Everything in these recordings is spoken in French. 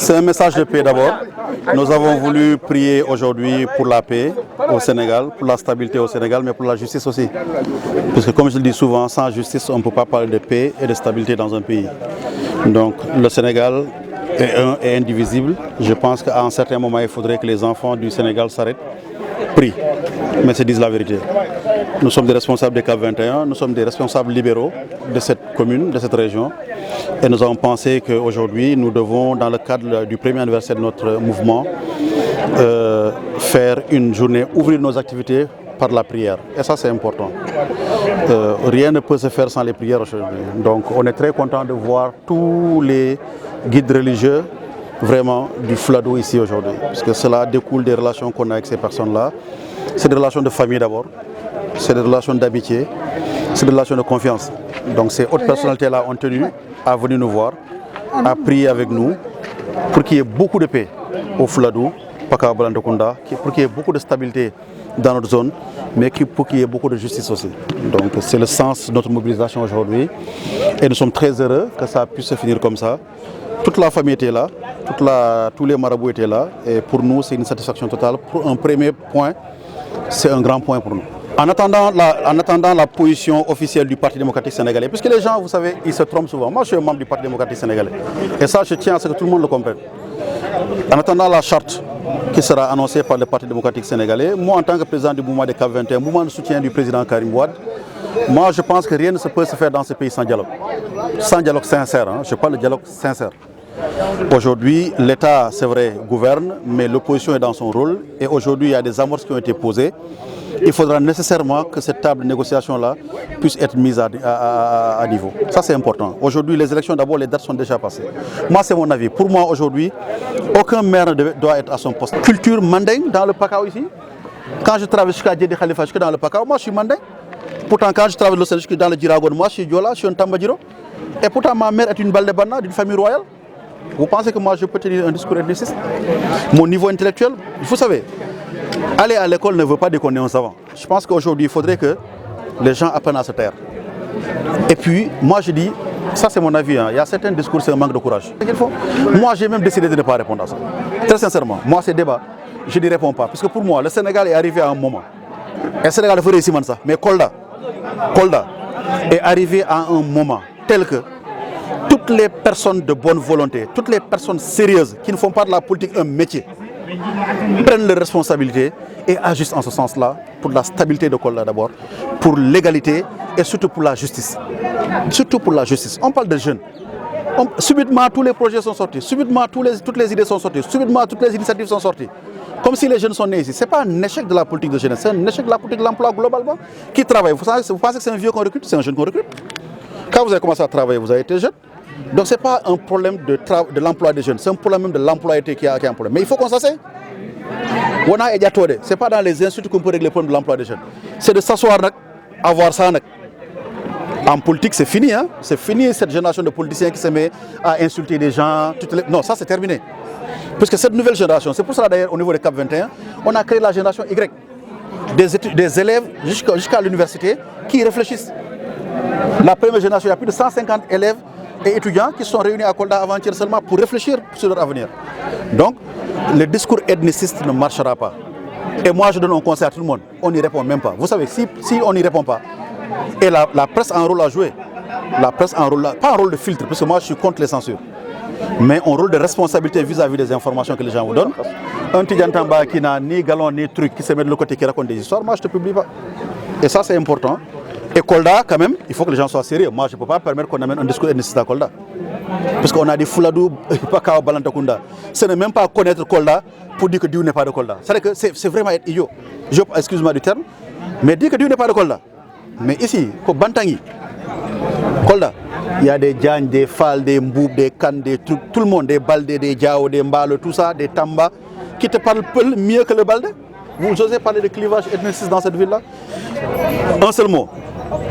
C'est un message de paix d'abord. Nous avons voulu prier aujourd'hui pour la paix au Sénégal, pour la stabilité au Sénégal, mais pour la justice aussi. Parce que comme je le dis souvent, sans justice, on ne peut pas parler de paix et de stabilité dans un pays. Donc le Sénégal est un et indivisible. Je pense qu'à un certain moment, il faudrait que les enfants du Sénégal s'arrêtent, prient, mais se disent la vérité. Nous sommes des responsables des CAP 21, nous sommes des responsables libéraux de cette commune, de cette région. Et nous avons pensé qu'aujourd'hui, nous devons, dans le cadre du premier anniversaire de notre mouvement, faire une journée, ouvrir nos activités par la prière. Et ça, c'est important. Rien ne peut se faire sans les prières aujourd'hui. Donc, on est très content de voir tous les guides religieux vraiment du Flado ici aujourd'hui. Parce que cela découle des relations qu'on a avec ces personnes-là. C'est des relations de famille d'abord, c'est des relations d'amitié, c'est des relations de confiance. Donc ces hautes personnalités-là ont tenu à venir nous voir, à prier avec nous pour qu'il y ait beaucoup de paix au Fouladou, Pakao Balantakunda, pour qu'il y ait beaucoup de stabilité dans notre zone, mais pour qu'il y ait beaucoup de justice aussi. Donc c'est le sens de notre mobilisation aujourd'hui et nous sommes très heureux que ça puisse se finir comme ça. Toute la famille était là, tous les marabouts étaient là et pour nous c'est une satisfaction totale. Pour un premier point, c'est un grand point pour nous. En attendant la position officielle du Parti démocratique sénégalais, puisque les gens, vous savez, ils se trompent souvent. Moi, je suis un membre du Parti démocratique sénégalais. Et ça, je tiens à ce que tout le monde le comprenne. En attendant la charte qui sera annoncée par le Parti démocratique sénégalais, moi, en tant que président du mouvement des CAP 21, mouvement de soutien du président Karim Wade, moi, je pense que rien ne peut se faire dans ce pays sans dialogue. Sans dialogue sincère, hein. Je parle de dialogue sincère. Aujourd'hui, l'État, c'est vrai, gouverne, mais l'opposition est dans son rôle. Et aujourd'hui, il y a des amorces qui ont été posées. Il faudra nécessairement que cette table de négociation-là puisse être mise à niveau. Ça, c'est important. Aujourd'hui, les élections, d'abord, les dates sont déjà passées. Moi, c'est mon avis. Pour moi, aujourd'hui, aucun maire ne doit être à son poste. Culture mandingue dans le Pakao ici. Quand je travaille jusqu'à Djedi Khalifa, jusqu'à dans le Pakao, moi, je suis mandingue. Pourtant, quand je travaille jusqu'à dans le Djiragon, moi, je suis Diola, je suis un Tambadjiro. Et pourtant, ma mère est une Baldebana d'une famille royale. Vous pensez que moi, je peux tenir un discours ethniciste? Mon niveau intellectuel, vous savez, aller à l'école ne veut pas dire qu'on est un savant. Je pense qu'aujourd'hui, il faudrait que les gens apprennent à se taire. Et puis, moi je dis, ça c'est mon avis, hein, il y a certains discours, c'est un manque de courage. Moi j'ai même décidé de ne pas répondre à ça. Très sincèrement, moi ces débats, je n'y réponds pas. Parce que pour moi, le Sénégal est arrivé à un moment. Et le Sénégal ferait ici ça. Mais Kolda est arrivé à un moment tel que toutes les personnes de bonne volonté, toutes les personnes sérieuses qui ne font pas de la politique un métier, prennent leurs responsabilités et agissent en ce sens-là pour la stabilité de Kolda d'abord, pour l'égalité et surtout pour la justice. Surtout pour la justice. On parle de jeunes. Subitement, tous les projets sont sortis. Subitement, toutes les idées sont sorties. Subitement, toutes les initiatives sont sorties. Comme si les jeunes sont nés ici. Ce n'est pas un échec de la politique de jeunesse, c'est un échec de la politique de l'emploi globalement. Qui travaille? Vous pensez que c'est un vieux qu'on recrute? C'est un jeune qu'on recrute. Quand vous avez commencé à travailler, vous avez été jeune. Donc ce n'est pas un problème de l'emploi des jeunes, c'est un problème de l'employabilité qui a un problème. Mais il faut qu'on s'asseye. Ce n'est pas dans les instituts qu'on peut régler le problème de l'emploi des jeunes. C'est de s'asseoir, avoir ça. En politique, c'est fini. Hein? C'est fini cette génération de politiciens qui se met à insulter des gens. Non, ça c'est terminé. Puisque cette nouvelle génération, c'est pour cela d'ailleurs au niveau des CAP 21, on a créé la génération Y. Des élèves jusqu'à l'université qui réfléchissent. La première génération, il y a plus de 150 élèves et étudiants qui sont réunis à Kolda avant-hier seulement pour réfléchir sur leur avenir. Donc, le discours ethniciste ne marchera pas. Et moi, je donne un conseil à tout le monde. On n'y répond même pas. Vous savez, si on n'y répond pas, et la presse a un rôle à jouer. La presse a un rôle, pas un rôle de filtre, parce que moi, je suis contre les censures. Mais un rôle de responsabilité vis-à-vis des informations que les gens vous donnent. Un Tidjantamba qui n'a ni galon ni truc, qui se met de l'autre côté, qui raconte des histoires, moi, je ne te publie pas. Et ça, c'est important. Et Kolda, quand même, il faut que les gens soient sérieux. Moi, je ne peux pas permettre qu'on amène un discours ethniciste à Kolda. Parce qu'on a des Fouladou, Pakao Balantakunda. Ce n'est même pas connaître Kolda pour dire que Dieu n'est pas de Kolda. C'est vraiment être idiot. Excuse-moi du terme. Mais dire que Dieu n'est pas de Kolda. Mais ici, au Bantangi, Kolda, il y a des Djans, des Fal, des Mboub, des Kan, des trucs, tout le monde, des Balde, des Djao, des Mbalo, tout ça, des Tamba, qui te parlent mieux que le Balde. Vous osez parler de clivage ethniciste dans cette ville-là? Un seul mot.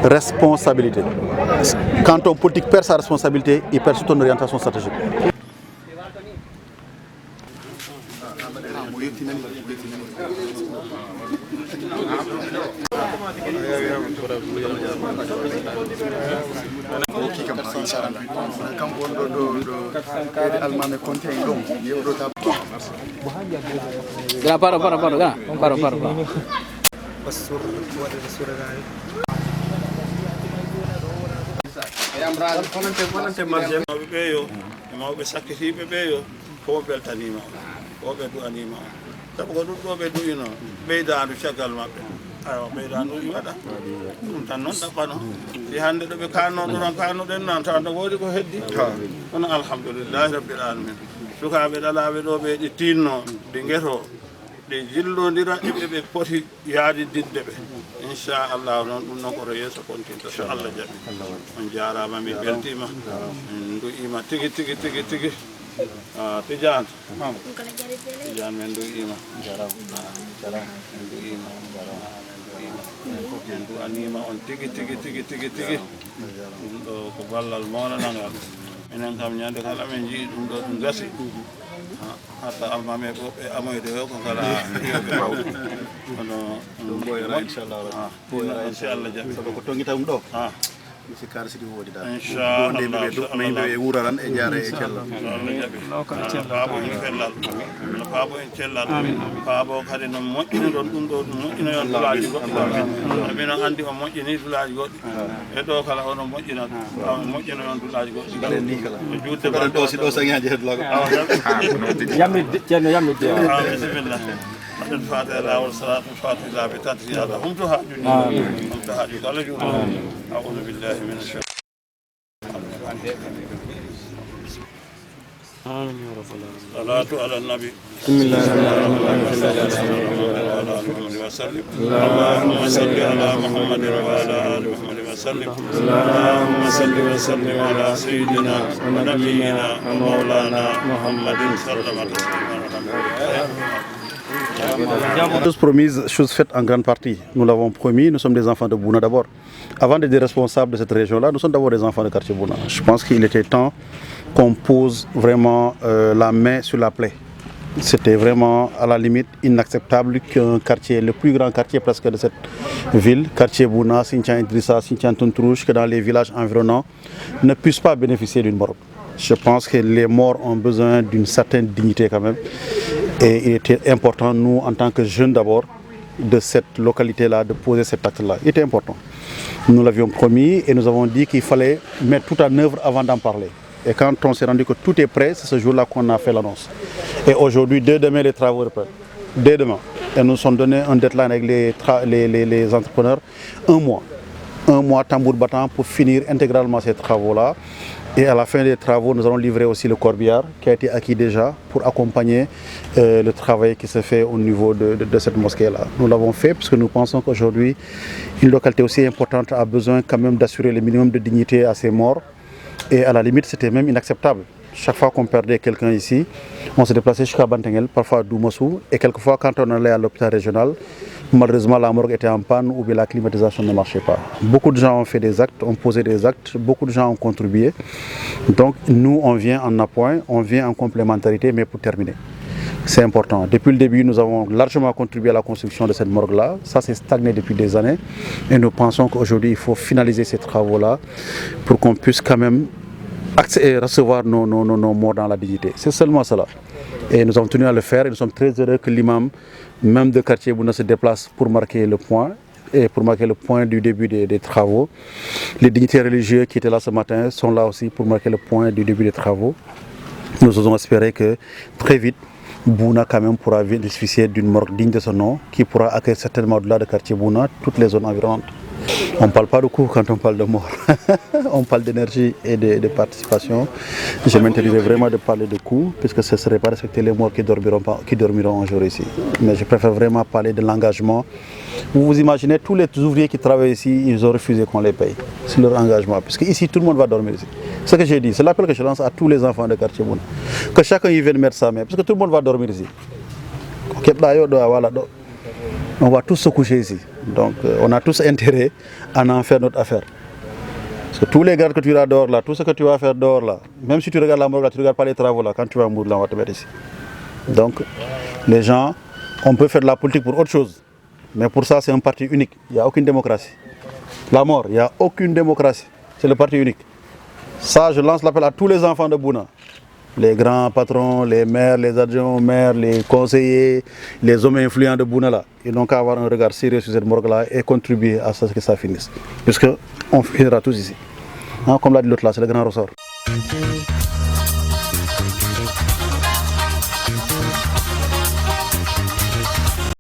Responsabilité. Quand un politique perd sa responsabilité, il perd toute son orientation stratégique. mawɓe sakkitiɓe ɓe yo fof beltanima o ɓe du'anima o sabu ko ɗum ɗo ɓe du'ino ɓeydandu caggal maɓɓe ayo ɓeydandu ɗum waɗa ɗum tan noon ɗaɓɓano si hannde ɗo ɓe kanno ɗonon kannoɗen noon tawa no woodi ko heddi kono alhamdoulillahi rabbil alamin sukaɓe ɗalaɓe ɗo ɓe ɗi tinno ɗi gueto ɗe jillodira eɓe ɓe poti yaadididde ɓe inchallahu noon ɗum noon koto yeeso kontinta so Allah jaɓi on jarama min beltima min du'ima tigui tigui tigui tigui Tidiane Tidiane men du'ima min du'ima min du'anima on tigui tigui tigui tigui tigui ɗum ɗo ko ballal mawnagal minen kam ñande kala min jii ɗum ɗo ɗum gasi hatta almame ɓe amoyde o ko kala yoɓe mawɗo kono ɓoyra inchallah si Allah jaɓi sabu ko tonguita ɗum ɗo si kar sidi wodi da inchallah min be wuraran e jaare e cellal baabo en fellal no baabo en cellal baabo kadi no moƴƴini ɗon ɗum ɗo ɗum moƴƴino yon dulaji goɗɗi mino andi o moƴƴini dulaji goɗɗi e ɗo kala ono moƴƴina moƴƴino yon dulaji goɗɗi galen ni kala e juutde ɗo si ɗo sañaji hedlago yammi ceerno yammi de bisimillah الفاتحة لا والصلاة الفاتحة لا بتاتي هذا هم تهاجون هم تهاجون قال أعوذ بالله من الشيطان صلاة على النبي بسم الله الرحمن الرحيم اللهم صل على محمد وعلى آل محمد وسلم اللهم صل وسلم على سيدنا ونبينا ومولانا محمد صلى الله عليه وسلم. Chose promise, chose faite en grande partie. Nous l'avons promis, nous sommes des enfants de Bouna d'abord. Avant d'être des responsables de cette région-là, nous sommes d'abord des enfants de quartier Bouna. Je pense qu'il était temps qu'on pose vraiment la main sur la plaie. C'était vraiment à la limite inacceptable qu'un quartier, le plus grand quartier presque de cette ville, quartier Bouna, Sinthian Idrissa, Sinthian Tontrouche, que dans les villages environnants, ne puisse pas bénéficier d'une morgue. Je pense que les morts ont besoin d'une certaine dignité quand même. Et il était important, nous, en tant que jeunes d'abord, de cette localité-là, de poser cet acte-là. Il était important. Nous l'avions promis et nous avons dit qu'il fallait mettre tout en œuvre avant d'en parler. Et quand on s'est rendu que tout est prêt, c'est ce jour-là qu'on a fait l'annonce. Et aujourd'hui, dès demain, les travaux reprennent. Dès demain. Et nous sommes donné un deadline avec les entrepreneurs, un mois tambour battant pour finir intégralement ces travaux-là. Et à la fin des travaux, nous allons livrer aussi le corbillard qui a été acquis déjà pour accompagner le travail qui se fait au niveau de cette mosquée-là. Nous l'avons fait parce que nous pensons qu'aujourd'hui, une localité aussi importante a besoin quand même d'assurer le minimum de dignité à ses morts. Et à la limite, c'était même inacceptable. Chaque fois qu'on perdait quelqu'un ici, on se déplaçait jusqu'à Bantengel, parfois à Doumossou. Et quelquefois, quand on allait à l'hôpital régional, malheureusement, la morgue était en panne ou bien la climatisation ne marchait pas. Beaucoup de gens ont fait des actes, ont posé des actes, beaucoup de gens ont contribué. Donc nous, on vient en appoint, on vient en complémentarité, mais pour terminer. C'est important. Depuis le début, nous avons largement contribué à la construction de cette morgue-là. Ça s'est stagné depuis des années. Et nous pensons qu'aujourd'hui, il faut finaliser ces travaux-là pour qu'on puisse quand même recevoir nos morts dans la dignité. C'est seulement cela. Et nous avons tenu à le faire et nous sommes très heureux que l'imam, même de quartier Bouna, se déplace pour marquer le point et pour marquer le point du début des travaux. Les dignitaires religieux qui étaient là ce matin sont là aussi pour marquer le point du début des travaux. Nous osons espérer que très vite, Bouna quand même pourra bénéficier d'une morgue digne de son nom qui pourra accueillir certainement au-delà de quartier Bouna toutes les zones environnantes. On ne parle pas de coût quand on parle de mort. On parle d'énergie et de participation. Je m'interdirais vraiment de parler de coût puisque ce ne serait pas respecter les morts qui dormiront un jour ici. Mais je préfère vraiment parler de l'engagement. Vous vous imaginez, tous les ouvriers qui travaillent ici, ils ont refusé qu'on les paye. C'est leur engagement. Puisque ici, tout le monde va dormir ici. Ce que j'ai dit, c'est l'appel que je lance à tous les enfants de quartier Bouna. Que chacun y vienne mettre sa main. Parce que tout le monde va dormir ici. On va tous se coucher ici. Donc on a tous intérêt à en faire notre affaire. Parce que tous les gardes que tu as dehors là, tout ce que tu vas faire dehors là, même si tu regardes la morgue là, tu ne regardes pas les travaux là, quand tu vas mourir là, on va te mettre ici. Donc les gens, on peut faire de la politique pour autre chose. Mais pour ça, c'est un parti unique. Il n'y a aucune démocratie. La mort, il n'y a aucune démocratie. C'est le parti unique. Ça, je lance l'appel à tous les enfants de Bouna. Les grands patrons, les maires, les adjoints aux maires, les conseillers, les hommes influents de Bouna là. Ils n'ont qu'à avoir un regard sérieux sur cette morgue-là et contribuer à ce que ça finisse. Puisqu'on finira tous ici. Hein, comme l'a dit l'autre là, c'est le grand ressort.